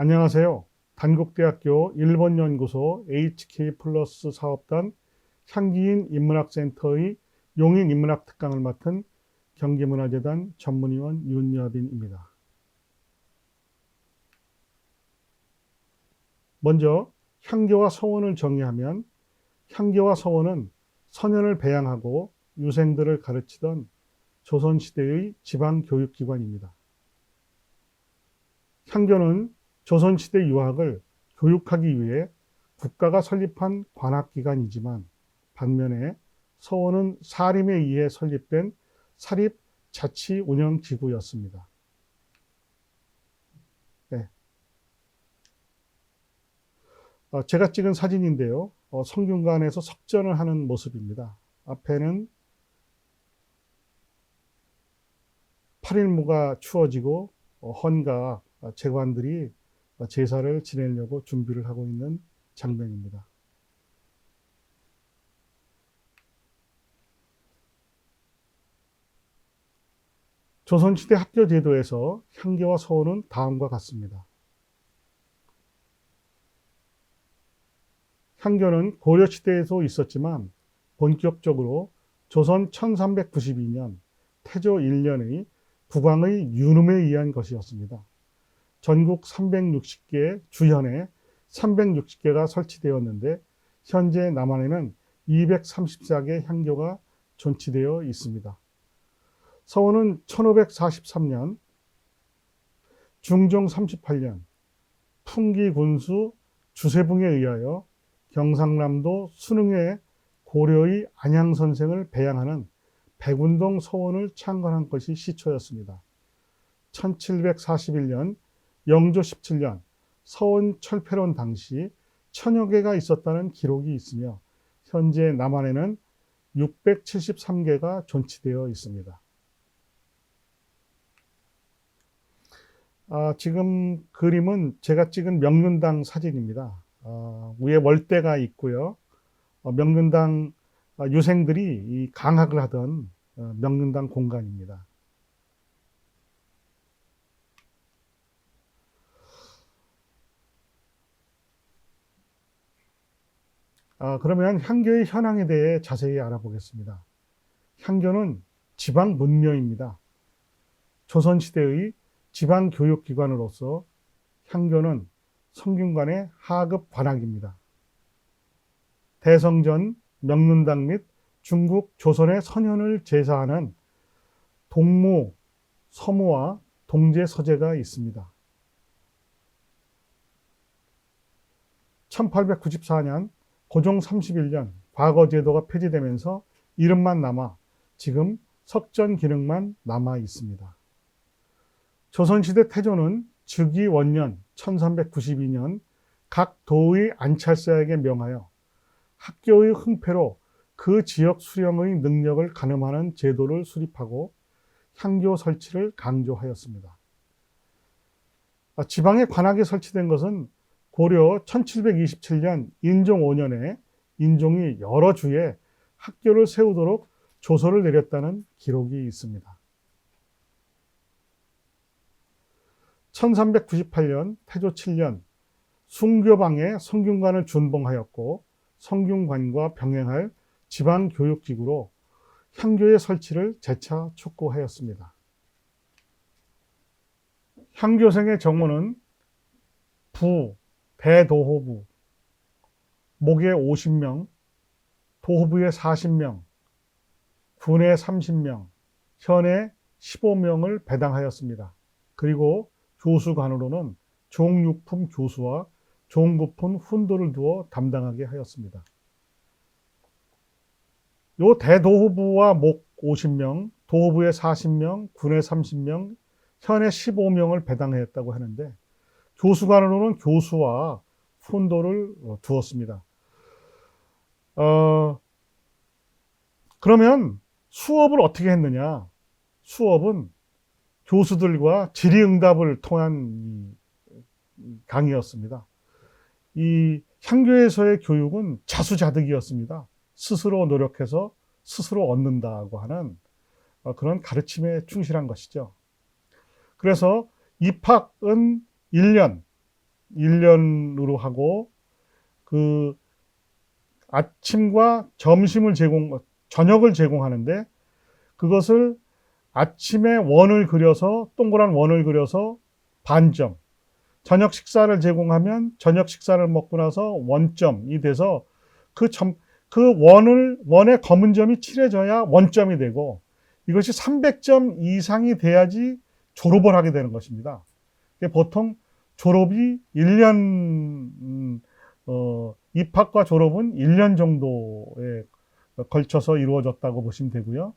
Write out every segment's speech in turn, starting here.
안녕하세요. 단국대학교 일본연구소 HK 플러스 사업단 향기인 인문학센터의 용인 인문학 특강을 맡은 경기문화재단 전문위원 윤여빈입니다. 먼저 향교와 서원을 정의하면 향교와 서원은 선현을 배양하고 유생들을 가르치던 조선시대의 지방교육기관입니다. 향교는 조선시대 유학을 교육하기 위해 국가가 설립한 관학기관이지만 반면에 서원은 사림에 의해 설립된 사립자치운영기구였습니다. 네. 제가 찍은 사진인데요. 성균관에서 석전을 하는 모습입니다. 앞에는 8일무가 추워지고 헌가 제관들이 제사를 지내려고 준비를 하고 있는 장면입니다. 조선시대 학교 제도에서 향교와 서원은 다음과 같습니다. 향교는 고려시대에도 있었지만 본격적으로 조선 1392년 태조 1년의 국왕의 유름에 의한 것이었습니다. 전국 360개 주현에 360개가 설치되었는데 현재 남한에는 234개 향교가 존치되어 있습니다. 서원은 1543년, 중종 38년 풍기군수 주세붕에 의하여 경상남도 순흥에 고려의 안양선생을 배양하는 백운동 서원을 창건한 것이 시초였습니다. 1741년 영조 17년 서원 철폐론 당시 1000여 개가 있었다는 기록이 있으며 현재 남한에는 673개가 존치되어 있습니다. 지금 그림은 제가 찍은 명륜당 사진입니다. 위에 월대가 있고요. 명륜당 유생들이 이 강학을 하던 명륜당 공간입니다. 그러면 향교의 현황에 대해 자세히 알아보겠습니다. 향교는 지방 문묘입니다. 조선시대의 지방교육기관으로서 향교는 성균관의 하급 관학입니다. 대성전, 명륜당 및 중국, 조선의 선현을 제사하는 동무, 서무와 동제 서재가 있습니다. 1894년 고종 31년 과거제도가 폐지되면서 이름만 남아 지금 석전 기능만 남아 있습니다. 조선시대 태조는 즉위 원년 1392년 각 도의 안찰사에게 명하여 학교의 흥패로 그 지역 수령의 능력을 가늠하는 제도를 수립하고 향교 설치를 강조하였습니다. 지방에 관학이 설치된 것은 고려 1727년 인종 5년에 인종이 여러 주에 학교를 세우도록 조서를 내렸다는 기록이 있습니다. 1398년 태조 7년 숭교방에 성균관을 준봉하였고 성균관과 병행할 지방교육기구로 향교의 설치를 재차 촉구하였습니다. 향교생의 정원은 부, 대도호부, 목에 50명, 도호부에 40명, 군에 30명, 현에 15명을 배당하였습니다. 그리고 교수관으로는 종육품 교수와 종구품 훈도를 두어 담당하게 하였습니다. 요 대도호부와 목 50명, 도호부에 40명, 군에 30명, 현에 15명을 배당했다고 하는데 교수관으로는 교수와 훈도를 두었습니다. 그러면 수업을 어떻게 했느냐? 수업은 교수들과 질의응답을 통한 강의였습니다. 이 향교에서의 교육은 자수자득이었습니다. 스스로 노력해서 스스로 얻는다고 하는 그런 가르침에 충실한 것이죠. 그래서 입학은 1년, 1년으로 하고 그 아침과 저녁을 제공하는데 그것을 아침에 원을 그려서 동그란 원을 그려서 반점, 저녁 식사를 제공하면 저녁 식사를 먹고 나서 원점이 돼서 그 원의 검은 점이 칠해져야 원점이 되고 이것이 300점 이상이 돼야지 졸업을 하게 되는 것입니다. 보통 졸업이 1년, 입학과 졸업은 1년 정도에 걸쳐서 이루어졌다고 보시면 되고요.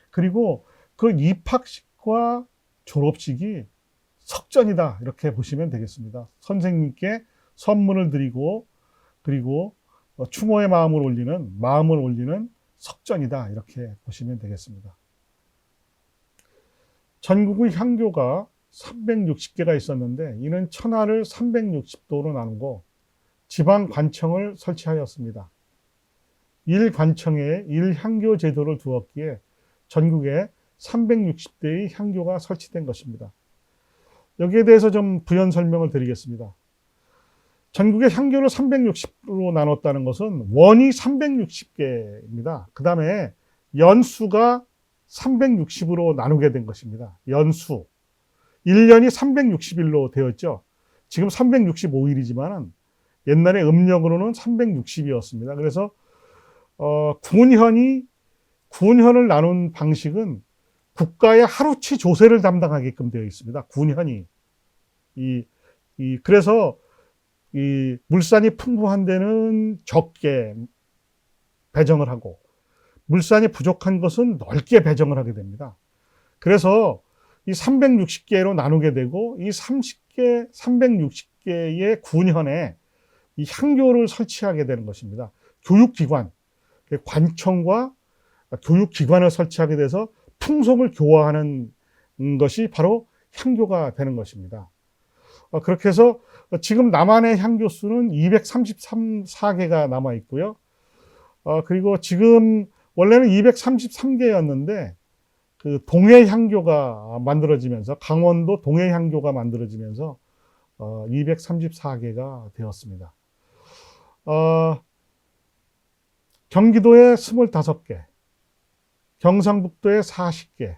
그리고 그 입학식과 졸업식이 석전이다 이렇게 보시면 되겠습니다. 선생님께 선물을 드리고 그리고 추모의 마음을 올리는 석전이다 이렇게 보시면 되겠습니다. 전국의 향교가 360개가 있었는데 이는 천하를 360도로 나누고 지방 관청을 설치하였습니다. 1관청에 1향교 제도를 두었기에 전국에 360대의 향교가 설치된 것입니다. 여기에 대해서 좀 부연 설명을 드리겠습니다. 전국의 향교를 360으로 나눴다는 것은 원이 360개입니다. 그 다음에 연수가 360으로 나누게 된 것입니다. 연수. 1년이 360일로 되었죠. 지금 365일이지만 옛날에 음력으로는 360이었습니다. 그래서 군현을 나눈 방식은 국가의 하루치 조세를 담당하게끔 되어 있습니다. 군현이. 그래서 이 물산이 풍부한 데는 적게 배정을 하고 물산이 부족한 것은 넓게 배정을 하게 됩니다. 그래서 이 360개로 나누게 되고 이 360개의 군현에 이 향교를 설치하게 되는 것입니다. 교육기관, 관청과 교육기관을 설치하게 돼서 풍속을 교화하는 것이 바로 향교가 되는 것입니다. 그렇게 해서 지금 남한의 향교 수는 234개가 남아 있고요. 그리고 지금 원래는 233개였는데 그 동해향교가 만들어지면서 강원도 동해향교가 만들어지면서 234개가 되었습니다. 경기도에 25개, 경상북도에 40개,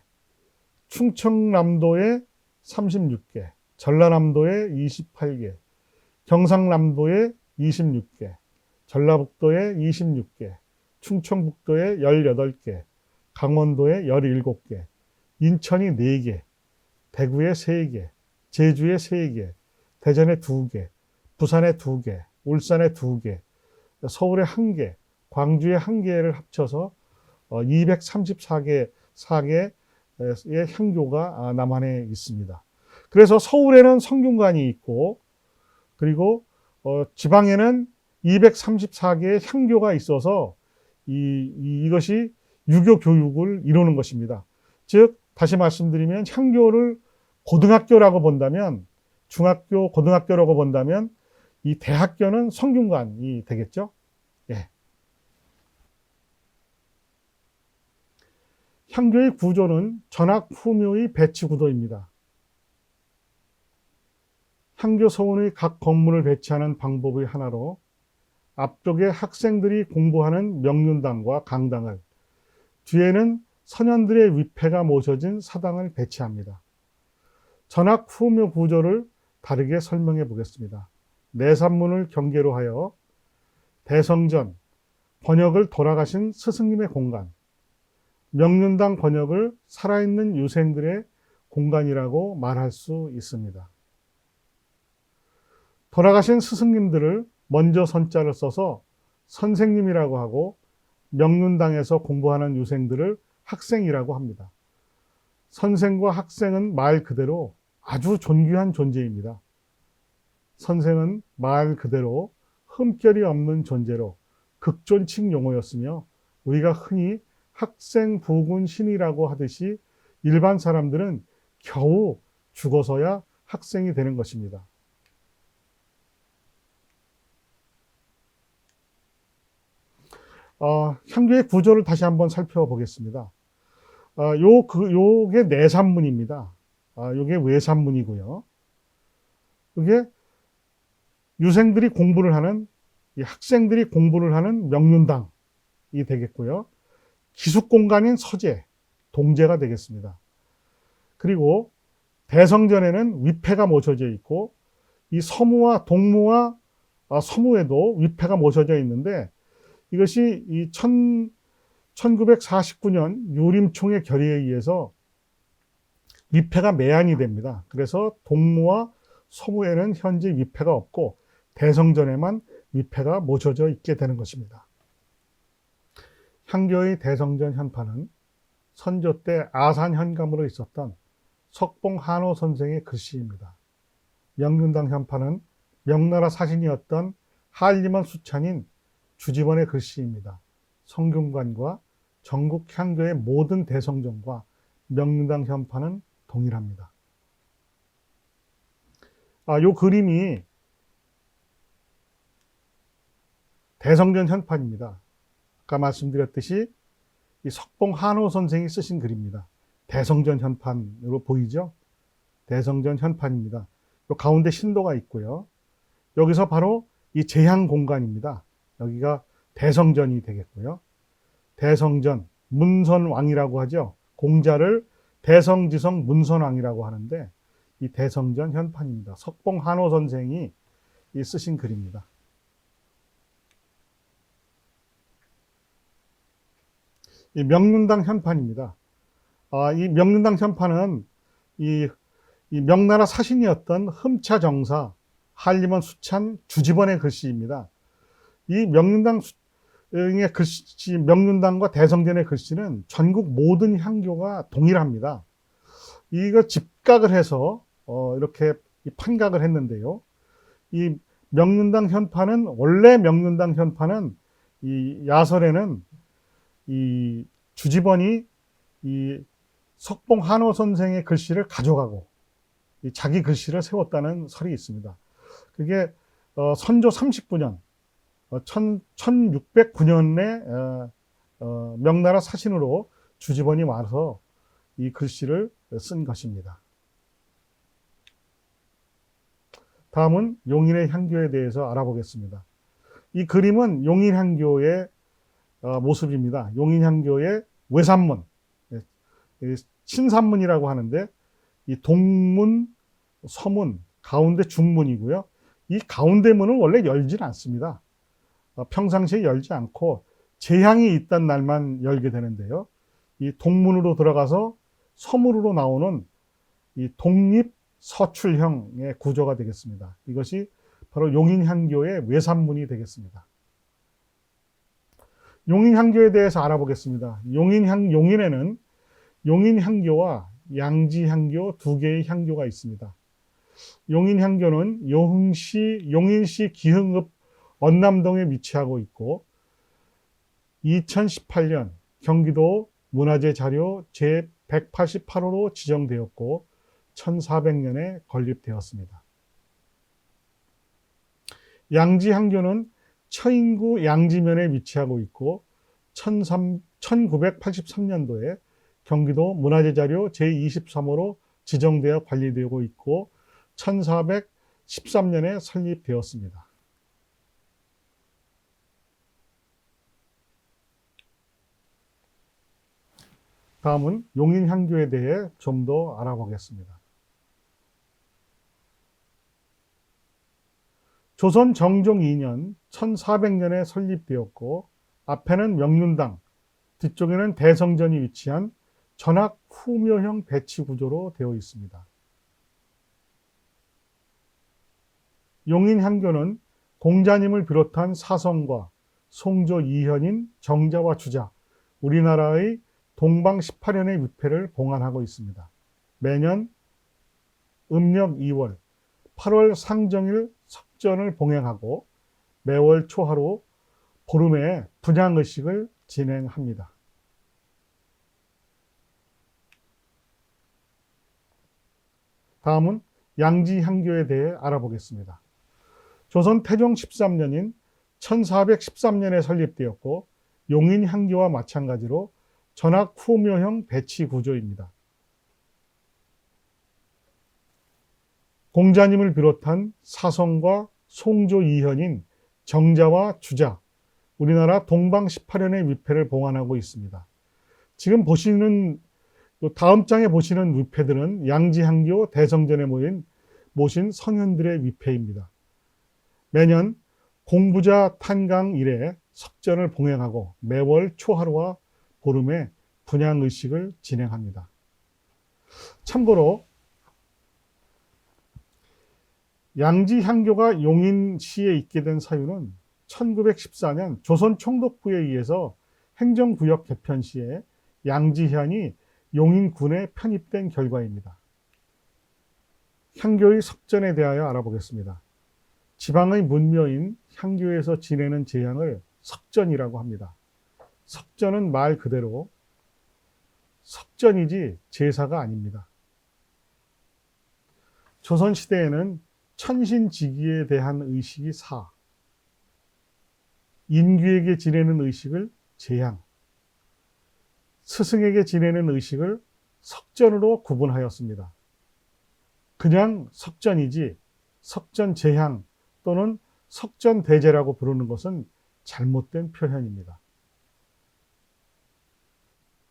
충청남도에 36개, 전라남도에 28개, 경상남도에 26개, 전라북도에 26개, 충청북도에 18개, 강원도에 17개, 인천이 4개, 대구에 3개, 제주에 3개, 대전에 2개, 부산에 2개, 울산에 2개, 서울에 1개, 광주에 1개를 합쳐서 234개의 향교가 남한에 있습니다. 그래서 서울에는 성균관이 있고 그리고 지방에는 234개의 향교가 있어서 이것이 유교 교육을 이루는 것입니다. 즉 다시 말씀드리면 향교를 고등학교라고 본다면 중학교, 고등학교라고 본다면 이 대학교는 성균관이 되겠죠. 예. 향교의 구조는 전학 후묘의 배치 구도입니다. 향교 서원의 각 건물을 배치하는 방법의 하나로 앞쪽에 학생들이 공부하는 명륜당과 강당을, 뒤에는 선현들의 위패가 모셔진 사당을 배치합니다. 전학 후묘 구조를 다르게 설명해 보겠습니다. 내산문을 경계로 하여 대성전, 번역을 돌아가신 스승님의 공간, 명륜당 번역을 살아있는 유생들의 공간이라고 말할 수 있습니다. 돌아가신 스승님들을 먼저 선자를 써서 선생님이라고 하고 명륜당에서 공부하는 유생들을 학생이라고 합니다. 선생과 학생은 말 그대로 아주 존귀한 존재입니다. 선생은 말 그대로 흠결이 없는 존재로 극존칭 용어였으며 우리가 흔히 학생 부군 신이라고 하듯이 일반 사람들은 겨우 죽어서야 학생이 되는 것입니다. 향교의 구조를 다시 한번 살펴보겠습니다. 요게 내산문입니다. 요게 외산문이고요. 이게 유생들이 공부를 하는, 이 학생들이 공부를 하는 명륜당이 되겠고요. 기숙공간인 서재, 동재가 되겠습니다. 그리고 대성전에는 위패가 모셔져 있고, 이 서무와 동무와 서무에도 위패가 모셔져 있는데, 이것이 이 1949년 유림총회 결의에 의해서 위패가 매한이 됩니다. 그래서 동무와 서무에는 현재 위패가 없고 대성전에만 위패가 모셔져 있게 되는 것입니다. 향교의 대성전 현판은 선조 때 아산 현감으로 있었던 석봉 한호 선생의 글씨입니다. 명륜당 현판은 명나라 사신이었던 한림원 수찬인 주지번의 글씨입니다. 성균관과 전국 향교의 모든 대성전과 명륜당 현판은 동일합니다. 요 그림이 대성전 현판입니다. 아까 말씀드렸듯이 이 석봉 한호 선생이 쓰신 글입니다. 대성전 현판으로 보이죠? 대성전 현판입니다. 요 가운데 신도가 있고요. 여기서 바로 이 제향 공간입니다. 여기가 대성전이 되겠고요. 대성전, 문선왕이라고 하죠. 공자를 대성지성 문선왕이라고 하는데 이 대성전 현판입니다. 석봉 한호 선생이 쓰신 글입니다. 이 명륜당 현판입니다. 이 명륜당 현판은 이 명나라 사신이었던 흠차정사 한림원 수찬 주지번의 글씨입니다. 이 명륜당의 글씨, 명륜당과 대성전의 글씨는 전국 모든 향교가 동일합니다. 이거 집각을 해서 이렇게 판각을 했는데요. 이 명륜당 현판은 원래 명륜당 현판은 이 야설에는 이 주지번이 이 석봉 한호 선생의 글씨를 가져가고 자기 글씨를 세웠다는 설이 있습니다. 그게 선조 39년 1609년에 명나라 사신으로 주지번이 와서 이 글씨를 쓴 것입니다. 다음은 용인의 향교에 대해서 알아보겠습니다. 이 그림은 용인 향교의 모습입니다. 용인 향교의 외산문, 신산문이라고 하는데 이 동문, 서문, 가운데 중문이고요. 이 가운데 문은 원래 열지는 않습니다. 평상시에 열지 않고 재향이 있던 날만 열게 되는데요. 이 동문으로 들어가서 서문으로 나오는 이 독립 서출형의 구조가 되겠습니다. 이것이 바로 용인향교의 외산문이 되겠습니다. 용인향교에 대해서 알아보겠습니다. 용인에는 용인향교와 양지향교 두 개의 향교가 있습니다. 용인향교는 용인시 기흥읍 언남동에 위치하고 있고 2018년 경기도 문화재 자료 제188호로 지정되었고 1400년에 건립되었습니다. 양지향교는 처인구 양지면에 위치하고 있고 1983년도에 경기도 문화재 자료 제23호로 지정되어 관리되고 있고 1413년에 설립되었습니다. 다음은 용인향교에 대해 좀 더 알아보겠습니다. 조선 정종 2년 1400년에 설립되었고 앞에는 명륜당, 뒤쪽에는 대성전이 위치한 전학 후묘형 배치 구조로 되어 있습니다. 용인향교는 공자님을 비롯한 사성과 송조 이현인, 정자와 주자, 우리나라의 동방 18연의 위패를 봉안하고 있습니다. 매년 음력 2월, 8월 상정일 석전을 봉행하고 매월 초하루 보름에 분향의식을 진행합니다. 다음은 양지향교에 대해 알아보겠습니다. 조선 태종 13년인 1413년에 설립되었고 용인향교와 마찬가지로 전학 후묘형 배치 구조입니다. 공자님을 비롯한 사성과 송조 이현인 정자와 주자, 우리나라 동방 18연의 위패를 봉안하고 있습니다. 지금 보시는 다음 장에 보시는 위패들은 양지향교 대성전에 모신 성현들의 위패입니다. 매년 공부자 탄강 이래 석전을 봉행하고 매월 초하루와 보름에 분향의식을 진행합니다. 참고로 양지향교가 용인시에 있게 된 사유는 1914년 조선 총독부에 의해서 행정구역 개편 시에 양지현이 용인군에 편입된 결과입니다. 향교의 석전에 대하여 알아보겠습니다. 지방의 문묘인 향교에서 지내는 제향을 석전이라고 합니다. 석전은 말 그대로 석전이지 제사가 아닙니다. 조선시대에는 천신지기에 대한 의식이 사, 인귀에게 지내는 의식을 제향, 스승에게 지내는 의식을 석전으로 구분하였습니다. 그냥 석전이지 석전제향 또는 석전대제라고 부르는 것은 잘못된 표현입니다.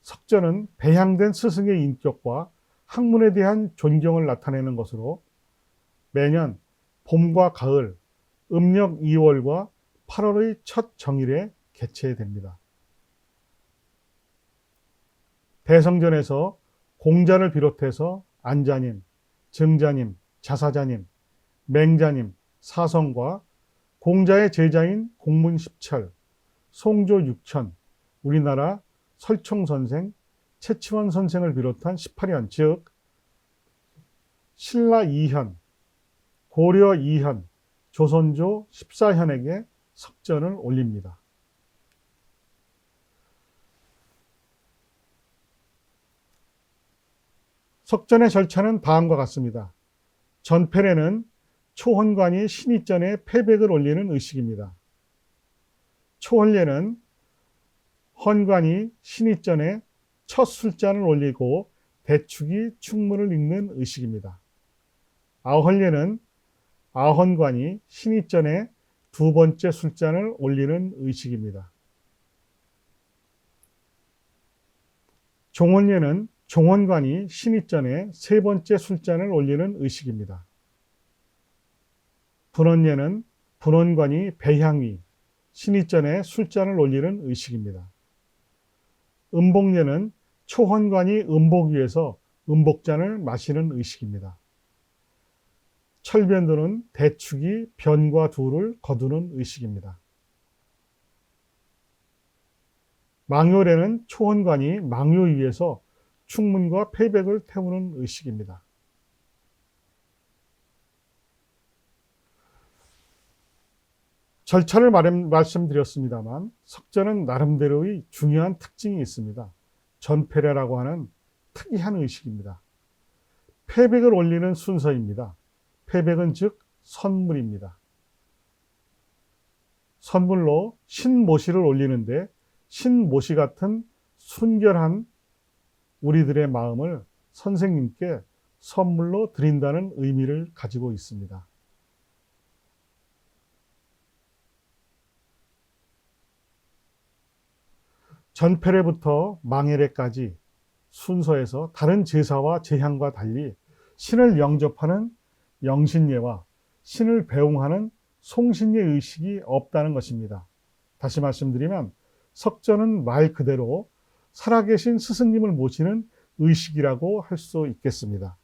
석전은 배향된 스승의 인격과 학문에 대한 존경을 나타내는 것으로 매년 봄과 가을, 음력 2월과 8월의 첫 정일에 개최됩니다. 대성전에서 공자를 비롯해서 안자님, 증자님, 자사자님, 맹자님, 사성과 공자의 제자인 공문십철, 송조 육천, 우리나라 설총선생, 채치원 선생을 비롯한 18현, 즉 신라 2현, 고려 2현, 조선조 14현에게 석전을 올립니다. 석전의 절차는 다음과 같습니다. 전패례는 초헌관이 신입전에 패백을 올리는 의식입니다. 초헌례는 헌관이 신입전에 첫 술잔을 올리고 대축이 축문을 읽는 의식입니다. 아헌례는 아헌관이 신입전에 두 번째 술잔을 올리는 의식입니다. 종헌례는 종헌관이 신입전에 세 번째 술잔을 올리는 의식입니다. 분헌례는 분헌관이 배향위, 신입전에 술잔을 올리는 의식입니다. 음복례는 초헌관이 음복위에서 음복잔을 마시는 의식입니다. 철변도는 대축이 변과 두를 거두는 의식입니다. 망요례는 초헌관이 망요 위에서 축문과 패백을 태우는 의식입니다. 절차를 말씀드렸습니다만 석전은 나름대로의 중요한 특징이 있습니다. 전패례라고 하는 특이한 의식입니다. 패백을 올리는 순서입니다. 패백은 즉 선물입니다. 선물로 신모시를 올리는데 신모시 같은 순결한 우리들의 마음을 선생님께 선물로 드린다는 의미를 가지고 있습니다. 전패례부터 망예례까지 순서에서 다른 제사와 제향과 달리 신을 영접하는 영신예와 신을 배웅하는 송신예 의식이 없다는 것입니다. 다시 말씀드리면 석전은 말 그대로 살아계신 스승님을 모시는 의식이라고 할 수 있겠습니다.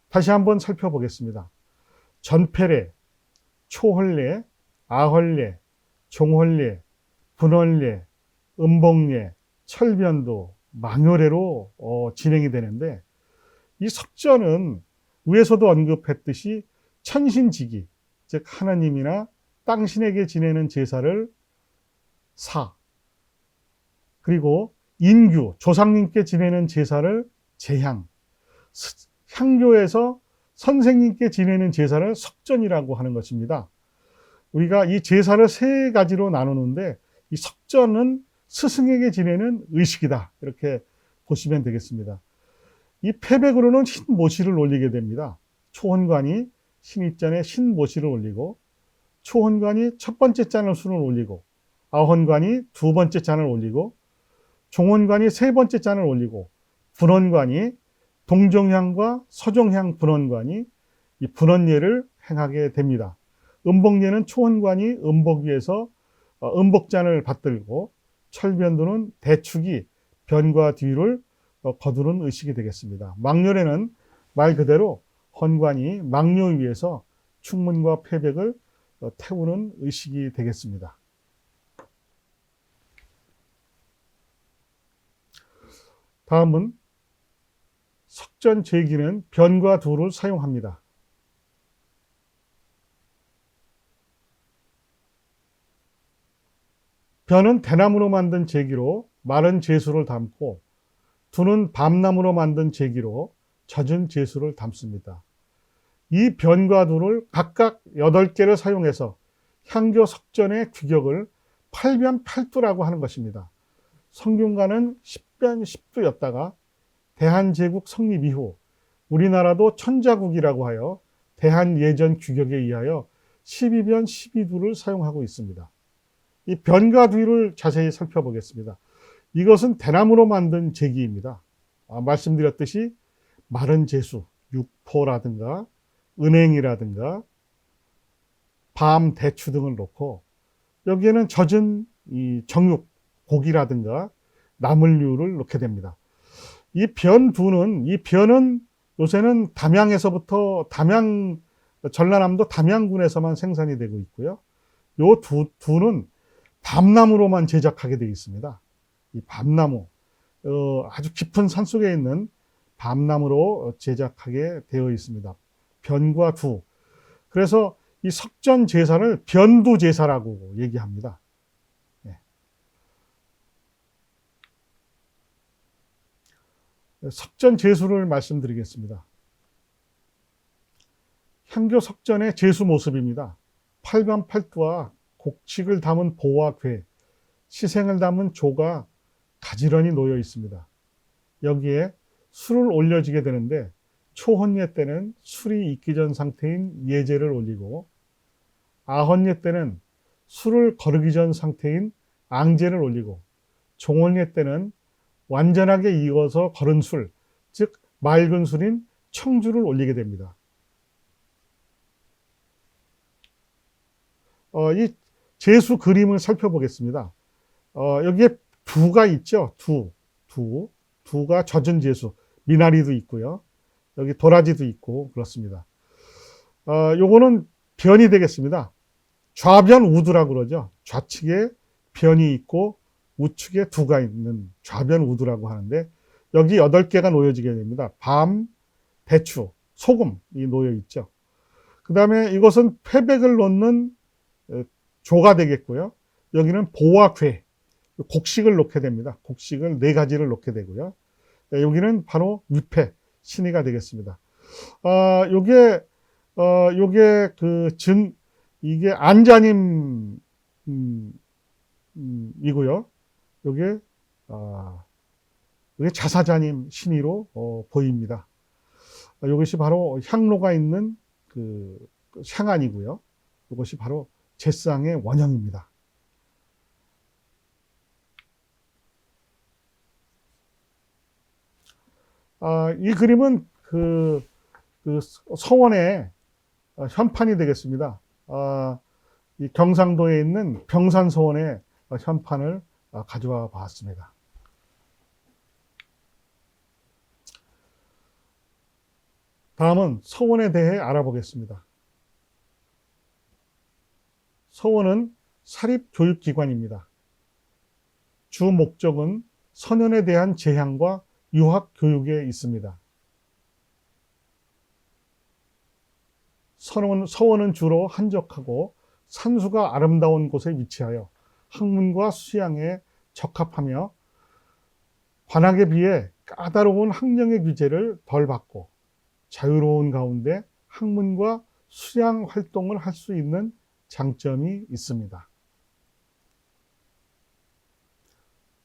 다시 한번 살펴보겠습니다. 전패례, 초헌례, 아헌례, 종헌례, 분헌례, 음복례, 철변도, 망요례로 진행이 되는데 이 석전은 위에서도 언급했듯이 천신지기, 즉 하나님이나 땅신에게 지내는 제사를 사, 그리고 인규, 조상님께 지내는 제사를 제향, 향교에서 선생님께 지내는 제사를 석전이라고 하는 것입니다. 우리가 이 제사를 세 가지로 나누는데 이 석전은 스승에게 지내는 의식이다. 이렇게 보시면 되겠습니다. 이 패백으로는 신모시를 올리게 됩니다. 초헌관이 신입전에 신모시를 올리고, 초헌관이 첫 번째 잔을 순을 올리고, 아헌관이 두 번째 잔을 올리고, 종헌관이 세 번째 잔을 올리고, 분헌관이 동정향과 서정향 분헌관이 이 분헌예를 행하게 됩니다. 음복예는 초헌관이 음복 위에서 음복잔을 받들고, 철변도는 대축이 변과 뒤를 거두는 의식이 되겠습니다. 망렬에는 말 그대로 헌관이 망묘 위에서 충문과 패백을 태우는 의식이 되겠습니다. 다음은 석전 제기는 변과 두를 사용합니다. 변은 대나무로 만든 제기로 마른 제수를 담고, 두는 밤나무로 만든 제기로 젖은 제수를 담습니다. 이 변과 두를 각각 8개를 사용해서 향교 석전의 규격을 8변 8두라고 하는 것입니다. 성균관은 10변 10두였다가 대한제국 성립 이후 우리나라도 천자국이라고 하여 대한예전 규격에 의하여 12변 12두를 사용하고 있습니다. 이 변과 두를 자세히 살펴보겠습니다. 이것은 대나무로 만든 제기입니다. 말씀드렸듯이 마른 제수, 육포라든가 은행이라든가 밤, 대추 등을 놓고, 여기에는 젖은 이 정육, 고기라든가 나물류를 넣게 됩니다. 이 변은 요새는 담양에서부터 전라남도 담양군에서만 생산이 되고 있고요. 요 두는 밤나무로만 제작하게 되어 있습니다. 이 밤나무, 아주 깊은 산속에 있는 밤나무로 제작하게 되어 있습니다. 변과 두. 그래서 이 석전 제사를 변두 제사라고 얘기합니다. 네. 석전 제수를 말씀드리겠습니다. 향교 석전의 제수 모습입니다. 팔반팔두와 곡식을 담은 보와 괴, 시생을 담은 조가 가지런히 놓여 있습니다. 여기에 술을 올려지게 되는데, 초헌예 때는 술이 익기 전 상태인 예제를 올리고, 아헌예 때는 술을 거르기 전 상태인 앙제를 올리고, 종헌예 때는 완전하게 익어서 거른 술, 즉 맑은 술인 청주를 올리게 됩니다. 이 제수 그림을 살펴보겠습니다. 여기에 두가 있죠. 두가 젖은 제수, 미나리도 있고요. 여기 도라지도 있고 그렇습니다. 요거는 변이 되겠습니다. 좌변 우두라고 그러죠. 좌측에 변이 있고 우측에 두가 있는 좌변 우두라고 하는데, 여기 8개가 놓여지게 됩니다. 밤, 대추, 소금이 놓여 있죠. 그 다음에 이것은 패백을 놓는 조가 되겠고요. 여기는 보와 괴, 곡식을 놓게 됩니다. 곡식을 4가지를 놓게 되고요. 여기는 바로 위패, 신의가 되겠습니다. 이게 안자님, 이고요. 요게 자사자님 신의로 보입니다. 이것이 바로 향로가 있는 그 향안이고요. 이것이 바로 제상의 원형입니다. 이 그림은 그 서원의 현판이 되겠습니다. 이 경상도에 있는 병산서원의 현판을 가져와 봤습니다. 다음은 서원에 대해 알아보겠습니다. 서원은 사립교육기관입니다. 주 목적은 선현에 대한 제향과 유학 교육에 있습니다. 서원은 주로 한적하고 산수가 아름다운 곳에 위치하여 학문과 수양에 적합하며, 관학에 비해 까다로운 학령의 규제를 덜 받고 자유로운 가운데 학문과 수양 활동을 할 수 있는 장점이 있습니다.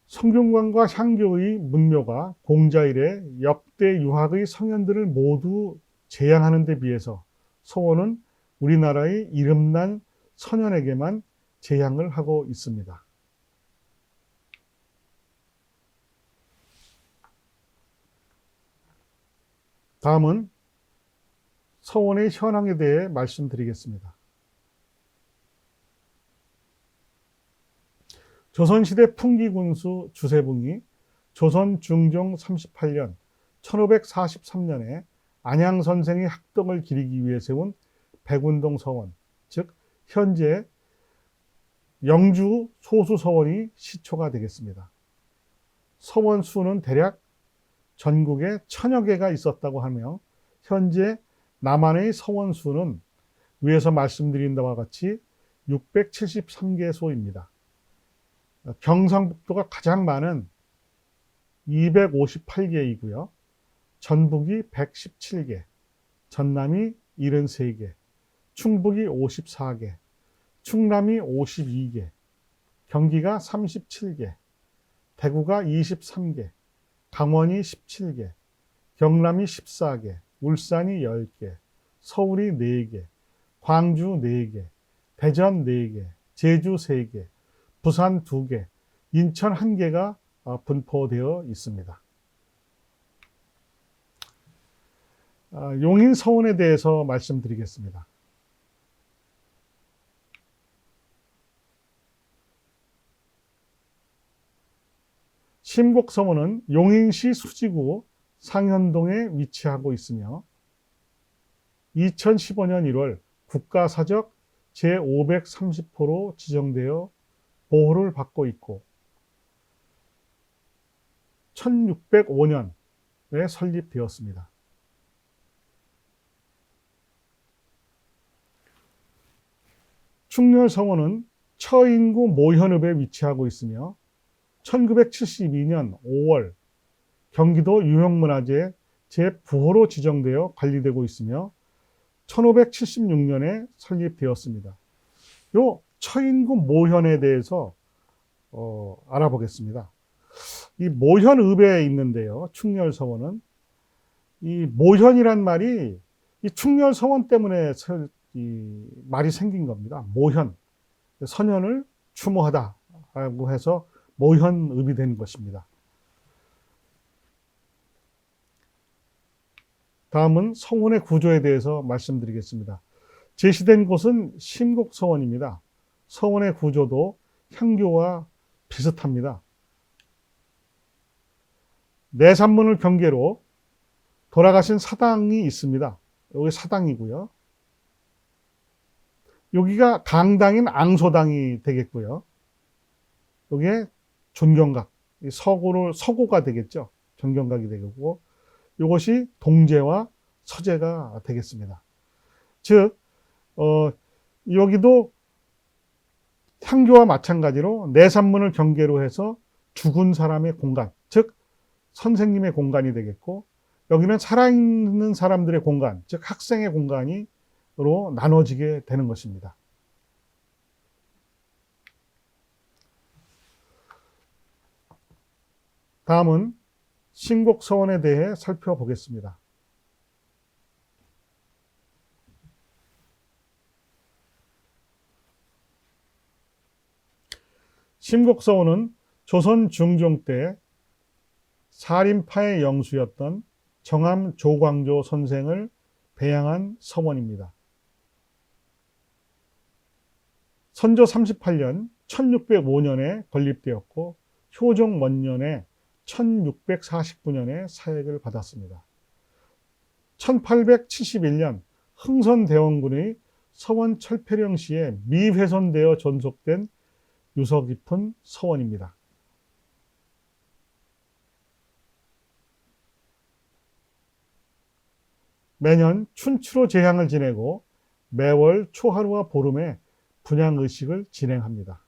성균관과 향교의 문묘가 공자 이래 역대 유학의 성현들을 모두 제양하는 데 비해서 서원은 우리나라의 이름난 선현에게만 제양을 하고 있습니다. 다음은 서원의 현황에 대해 말씀드리겠습니다. 조선시대 풍기군수 주세붕이 조선 중종 38년 1543년에 안양선생의 학덕을 기리기 위해 세운 백운동 서원, 즉 현재 영주 소수서원이 시초가 되겠습니다. 서원 수는 대략 전국에 1000여 개가 있었다고 하며 현재 남한의 서원 수는 위에서 말씀드린 바와 같이 673개소입니다. 경상북도가 가장 많은 258개이고요. 전북이 117개, 전남이 73개, 충북이 54개, 충남이 52개, 경기가 37개, 대구가 23개, 강원이 17개, 경남이 14개, 울산이 10개, 서울이 4개, 광주 4개, 대전 4개, 제주 3개, 부산 2개, 인천 1개가 분포되어 있습니다. 용인 서원에 대해서 말씀드리겠습니다. 심곡서원은 용인시 수지구 상현동에 위치하고 있으며 2015년 1월 국가사적 제530호로 지정되어 보호를 받고 있고 1605년에 설립되었습니다. 충렬서원은 처인구 모현읍에 위치하고 있으며 1972년 5월 경기도 유형문화재 제9호로 지정되어 관리되고 있으며 1576년에 설립되었습니다. 요 처인구 모현에 대해서 알아보겠습니다. 이 모현읍에 있는데요. 충렬서원은 이 모현이란 말이 이 충렬서원 때문에 이 말이 생긴 겁니다. 모현, 선현을 추모하다라고 해서 모현읍이 된 것입니다. 다음은 서원의 구조에 대해서 말씀드리겠습니다. 제시된 곳은 심곡서원입니다. 서원의 구조도 향교와 비슷합니다. 내산문을 경계로 돌아가신 사당이 있습니다. 여기 사당이고요. 여기가 강당인 앙소당이 되겠고요. 여기에 존경각, 서고가 되겠죠. 존경각이 되겠고, 이것이 동제와 서제가 되겠습니다. 즉, 여기도 향교와 마찬가지로 내산문을 경계로 해서 죽은 사람의 공간, 즉 선생님의 공간이 되겠고, 여기는 살아있는 사람들의 공간, 즉 학생의 공간으로 나눠지게 되는 것입니다. 다음은 심곡서원에 대해 살펴보겠습니다. 심곡서원은 조선 중종 때 사림파의 영수였던 정암 조광조 선생을 배양한 서원입니다. 선조 38년 1605년에 건립되었고 효종 원년에 1649년에 사액을 받았습니다. 1871년 흥선대원군의 서원 철폐령시에 미훼손되어 존속된 유서 깊은 서원입니다. 매년 춘추로 제향을 지내고 매월 초하루와 보름에 분향의식을 진행합니다.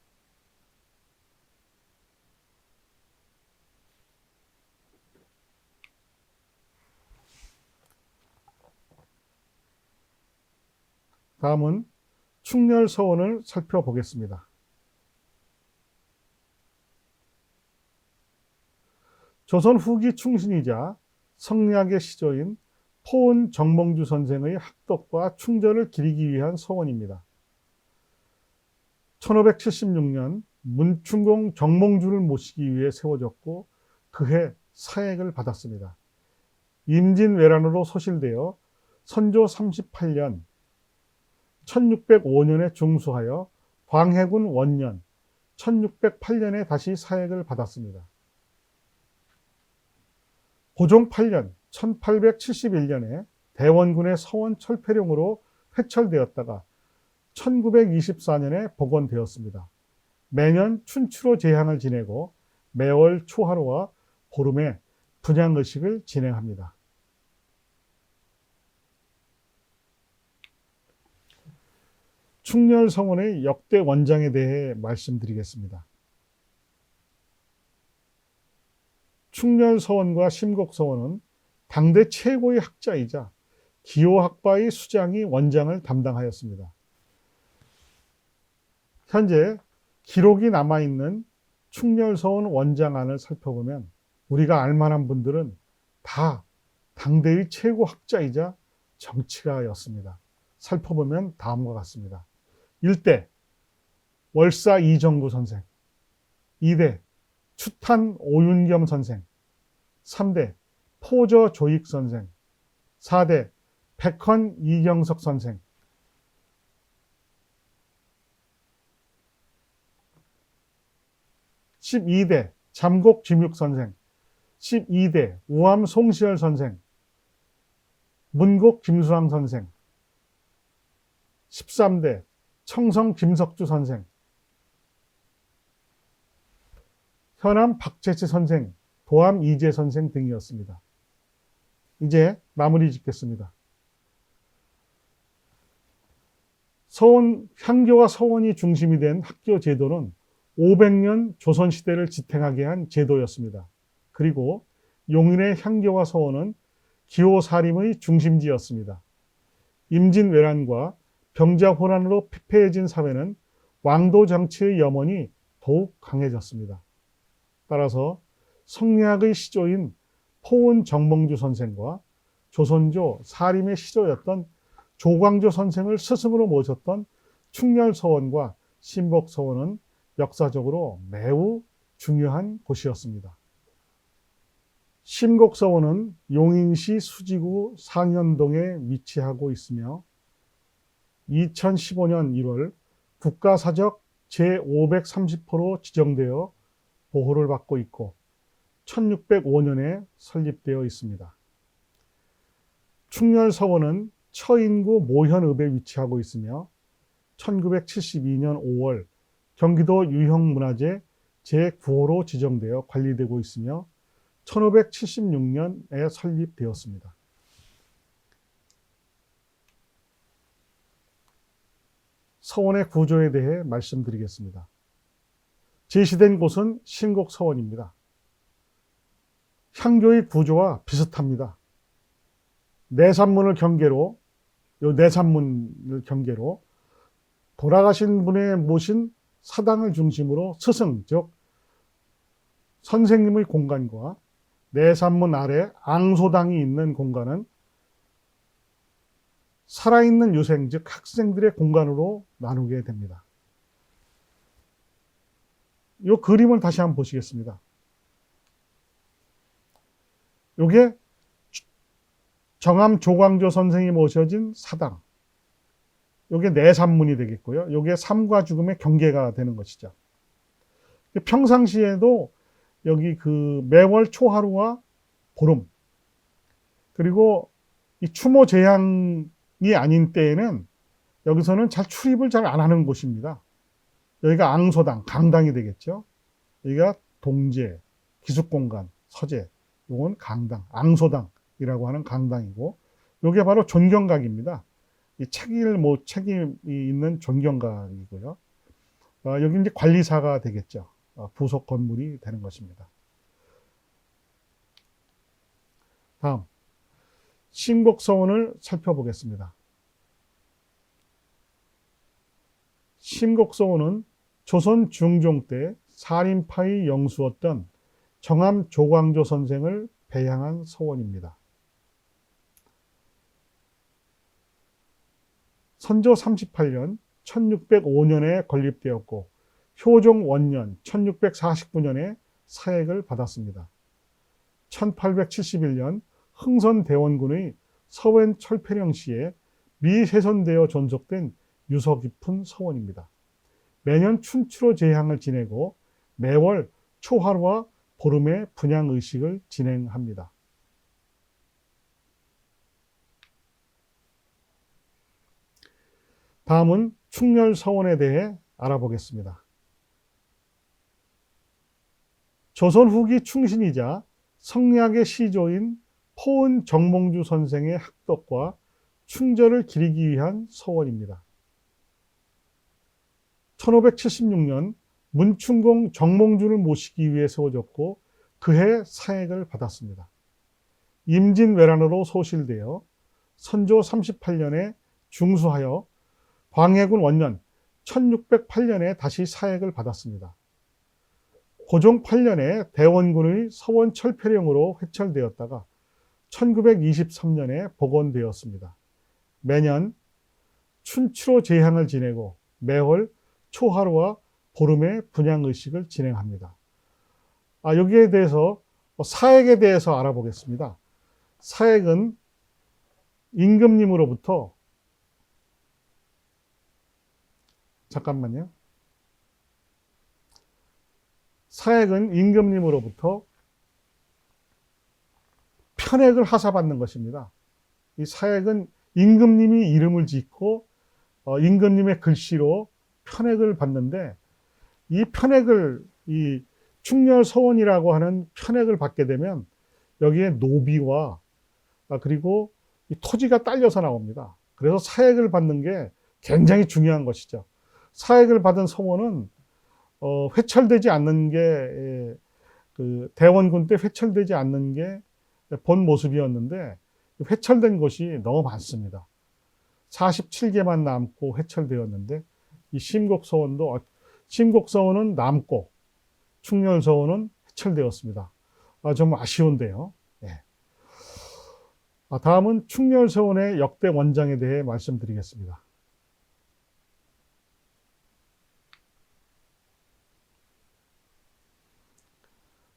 다음은 충렬서원을 살펴보겠습니다. 조선 후기 충신이자 성리학의 시조인 포은 정몽주 선생의 학덕과 충절을 기리기 위한 서원입니다. 1576년 문충공 정몽주를 모시기 위해 세워졌고 그해 사액을 받았습니다. 임진왜란으로 소실되어 선조 38년 1605년에 중수하여 광해군 원년 1608년에 다시 사액을 받았습니다. 고종 8년 1871년에 대원군의 서원 철폐령으로 회철되었다가 1924년에 복원되었습니다. 매년 춘추로 제향을 지내고 매월 초하루와 보름에 분향의식을 진행합니다. 충렬서원의 역대 원장에 대해 말씀드리겠습니다. 충렬서원과 심곡서원은 당대 최고의 학자이자 기호학파의 수장이 원장을 담당하였습니다. 현재 기록이 남아있는 충렬서원 원장안을 살펴보면 우리가 알만한 분들은 다 당대의 최고 학자이자 정치가였습니다. 살펴보면 다음과 같습니다. 1대 월사 이정구 선생, 2대 추탄 오윤겸 선생, 3대 포저 조익 선생, 4대 백헌 이경석 선생, 12대 잠곡 김육 선생, 12대 우암 송시열 선생, 문곡 김수왕 선생, 13대 청성 김석주 선생, 현암 박재치 선생, 도암 이재 선생 등이었습니다. 이제 마무리 짓겠습니다. 서원, 향교와 서원이 중심이 된 학교 제도는 500년 조선시대를 지탱하게 한 제도였습니다. 그리고 용인의 향교와 서원은 기호사림의 중심지였습니다. 임진왜란과 병자호란으로 피폐해진 사회는 왕도 정치의 염원이 더욱 강해졌습니다. 따라서 성리학의 시조인 포은 정몽주 선생과 조선조 사림의 시조였던 조광조 선생을 스승으로 모셨던 충렬서원과 신복서원은 역사적으로 매우 중요한 곳이었습니다. 심곡서원은 용인시 수지구 상현동에 위치하고 있으며 2015년 1월 국가사적 제530호로 지정되어 보호를 받고 있고 1605년에 설립되어 있습니다. 충렬서원은 처인구 모현읍에 위치하고 있으며 1972년 5월 경기도 유형문화재 제9호로 지정되어 관리되고 있으며 1576년에 설립되었습니다. 서원의 구조에 대해 말씀드리겠습니다. 제시된 곳은 신곡서원입니다. 향교의 구조와 비슷합니다. 내산문을 경계로, 돌아가신 분의 모신 사당을 중심으로 스승, 즉 선생님의 공간과 내산문 아래 앙소당이 있는 공간은 살아있는 유생, 즉 학생들의 공간으로 나누게 됩니다. 이 그림을 다시 한번 보시겠습니다. 이게 정암 조광조 선생이 모셔진 사당, 이게 내산문이 되겠고요. 이게 삶과 죽음의 경계가 되는 것이죠. 평상시에도 여기 그 매월 초하루와 보름, 그리고 이 추모 제향이 아닌 때에는 여기서는 출입을 잘 안 하는 곳입니다. 여기가 앙소당, 강당이 되겠죠. 여기가 동제, 기숙공간, 서재, 이건 강당, 앙소당이라고 하는 강당이고, 이게 바로 존경각입니다. 이 책임이 있는 존경각이고요. 여기 이제 관리사가 되겠죠. 부속 건물이 되는 것입니다. 다음, 심곡서원을 살펴보겠습니다. 심곡서원은 조선 중종 때 사림파의 영수였던 정암 조광조 선생을 배양한 서원입니다. 선조 38년 1605년에 건립되었고 효종 원년 1649년에 사액을 받았습니다. 1871년 흥선대원군의 서원 철폐령 시에 미훼손되어 존속된 유서 깊은 서원입니다. 매년 춘추로 제향을 지내고 매월 초하루와 보름에 분향의식을 진행합니다. 다음은 충렬서원에 대해 알아보겠습니다. 조선 후기 충신이자 성리학의 시조인 포은 정몽주 선생의 학덕과 충절을 기리기 위한 서원입니다. 1576년 문충공 정몽주를 모시기 위해 세워졌고 그해 사액을 받았습니다. 임진왜란으로 소실되어 선조 38년에 중수하여 광해군 원년 1608년에 다시 사액을 받았습니다. 고종 8년에 대원군의 서원 철폐령으로 회철되었다가 1923년에 복원되었습니다. 매년 춘추로 제향을 지내고 매월 초하루와 보름에 분향의식을 진행합니다. 여기에 대해서 사액에 대해서 알아보겠습니다. 사액은 임금님으로부터 사액은 임금님으로부터 편액을 하사받는 것입니다. 이 사액은 임금님이 이름을 짓고 임금님의 글씨로 편액을 받는데 이 편액을 이 충렬서원이라고 하는 편액을 받게 되면 여기에 노비와 그리고 이 토지가 딸려서 나옵니다. 그래서 사액을 받는 게 굉장히 중요한 것이죠. 사액을 받은 서원은 회철되지 않는 게 그 대원군 때 회철되지 않는 게 본 모습이었는데 회철된 것이 너무 많습니다. 47개만 남고 회철되었는데 이 심곡서원은 남고 충렬서원은 회철되었습니다. 좀 아쉬운데요. 네. 다음은 충렬서원의 역대 원장에 대해 말씀드리겠습니다.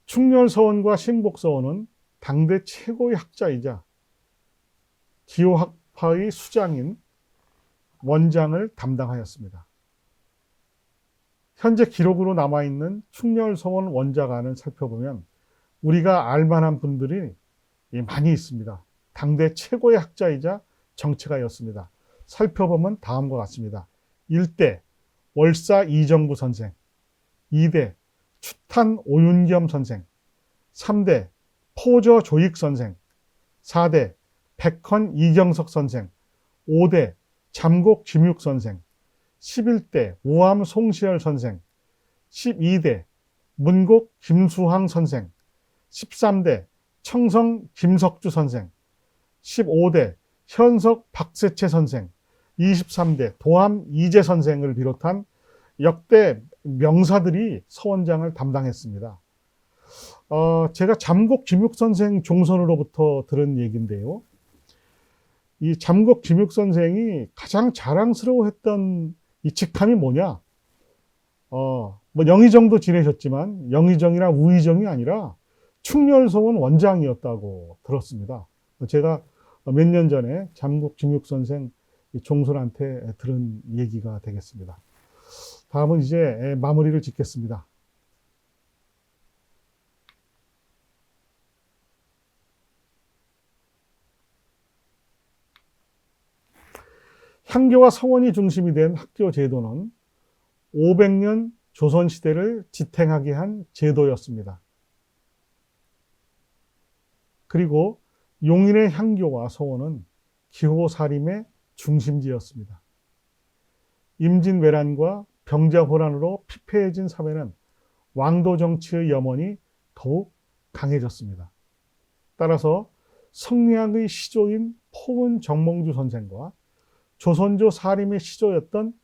충렬서원과 심곡서원은 당대 최고의 학자이자 기호학파의 수장인 원장을 담당하였습니다. 현재 기록으로 남아있는 충렬서원 원자관을 살펴보면 우리가 알만한 분들이 많이 있습니다. 당대 최고의 학자이자 정치가였습니다. 살펴보면 다음과 같습니다. 1대 월사 이정부 선생, 2대 추탄 오윤겸 선생, 3대 포저 조익 선생, 4대 백헌 이경석 선생, 5대 잠곡 김육 선생, 11대 우암 송시열 선생, 12대 문곡 김수황 선생, 13대 청성 김석주 선생, 15대 현석 박세채 선생, 23대 도암 이재 선생을 비롯한 역대 명사들이 서원장을 담당했습니다. 제가 잠곡 김육 선생 종선으로부터 들은 얘기인데요. 이 잠곡 김육 선생이 가장 자랑스러워했던 이 직함이 뭐냐? 뭐 영의정도 지내셨지만 영의정이나 우의정이 아니라 충렬서원 원장이었다고 들었습니다. 제가 몇 년 전에 잠곡 김육 선생 종선한테 들은 얘기가 되겠습니다. 다음은 이제 마무리를 짓겠습니다. 향교와 서원이 중심이 된 학교 제도는 500년 조선시대를 지탱하게 한 제도였습니다. 그리고 용인의 향교와 서원은 기호사림의 중심지였습니다. 임진왜란과 병자호란으로 피폐해진 사회는 왕도 정치의 염원이 더욱 강해졌습니다. 따라서 성리학의 시조인 포은 정몽주 선생과 조선조 사림의 시조였던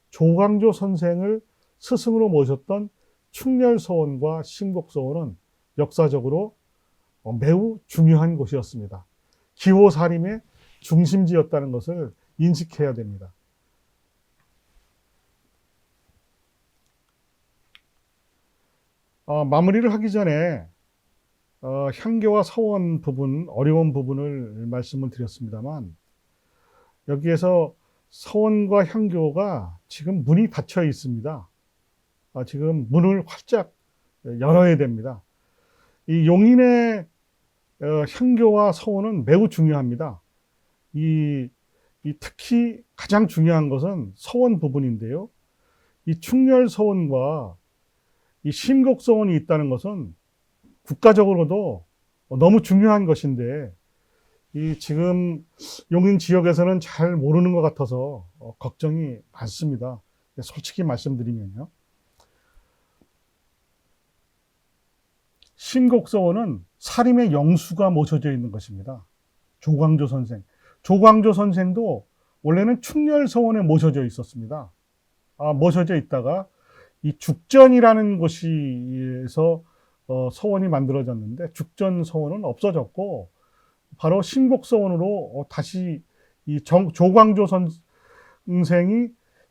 조광조 선생을 스승으로 모셨던 충렬서원과 심곡서원은 역사적으로 매우 중요한 곳이었습니다. 기호사림의 중심지였다는 것을 인식해야 됩니다. 마무리를 하기 전에 향교와 서원 부분, 어려운 부분을 말씀을 드렸습니다만, 여기에서 서원과 향교가 지금 문이 닫혀 있습니다. 지금 문을 활짝 열어야 됩니다. 이 용인의 향교와 서원은 매우 중요합니다. 특히 가장 중요한 것은 서원 부분인데요. 이 충렬서원과 이 심곡서원이 있다는 것은 국가적으로도 너무 중요한 것인데, 지금 용인 지역에서는 잘 모르는 것 같아서 걱정이 많습니다. 솔직히 말씀드리면요. 심곡서원은 사림의 영수가 모셔져 있는 것입니다. 조광조 선생. 조광조 선생도 원래는 충렬서원에 모셔져 있었습니다. 모셔져 있다가 이 죽전이라는 곳에서 서원이 만들어졌는데, 죽전서원은 없어졌고 바로 심곡서원으로 다시 조광조 선생이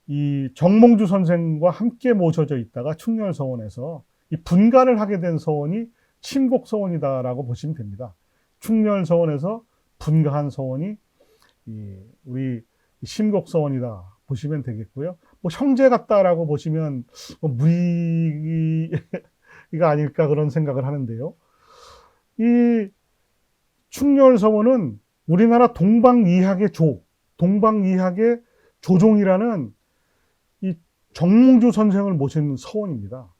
이 정몽주 선생과 함께 모셔져 있다가 충렬서원에서 이 분가를 하게 된 서원이 심곡서원이다라고 보시면 됩니다. 충렬서원에서 분가한 서원이 우리 심곡서원이다 보시면 되겠고요. 뭐 형제 같다라고 보시면 무리가 아닐까 그런 생각을 하는데요. 이 충렬서원은 우리나라 동방이학의 동방이학의 조종이라는 이 정몽주 선생을 모신 서원입니다.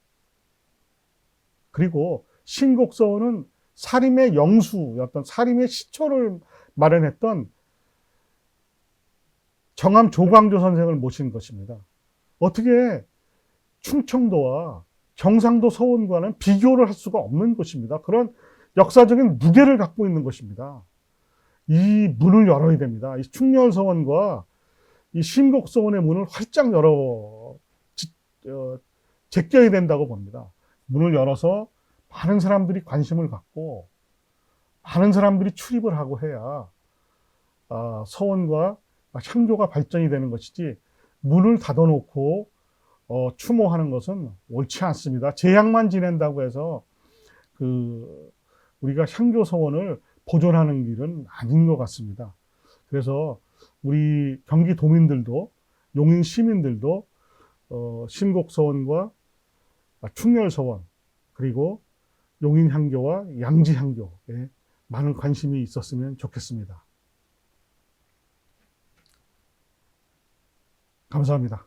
그리고 심곡서원은 사림의 영수였던, 사림의 시초를 마련했던 정암 조광조 선생을 모신 것입니다. 어떻게 충청도와 경상도 서원과는 비교를 할 수가 없는 것입니다. 그런 역사적인 무게를 갖고 있는 것입니다. 이 문을 열어야 됩니다. 이 충렬서원과 이 심곡서원의 문을 활짝 제껴야 된다고 봅니다. 문을 열어서 많은 사람들이 관심을 갖고 많은 사람들이 출입을 하고 해야 서원과 향교가 발전이 되는 것이지, 문을 닫아놓고 추모하는 것은 옳지 않습니다. 제약만 지낸다고 해서 우리가 향교 서원을 보존하는 길은 아닌 것 같습니다. 그래서 우리 경기도민들도, 용인 시민들도 심곡서원과 충렬서원, 그리고 용인향교와 양지향교에 많은 관심이 있었으면 좋겠습니다. 감사합니다.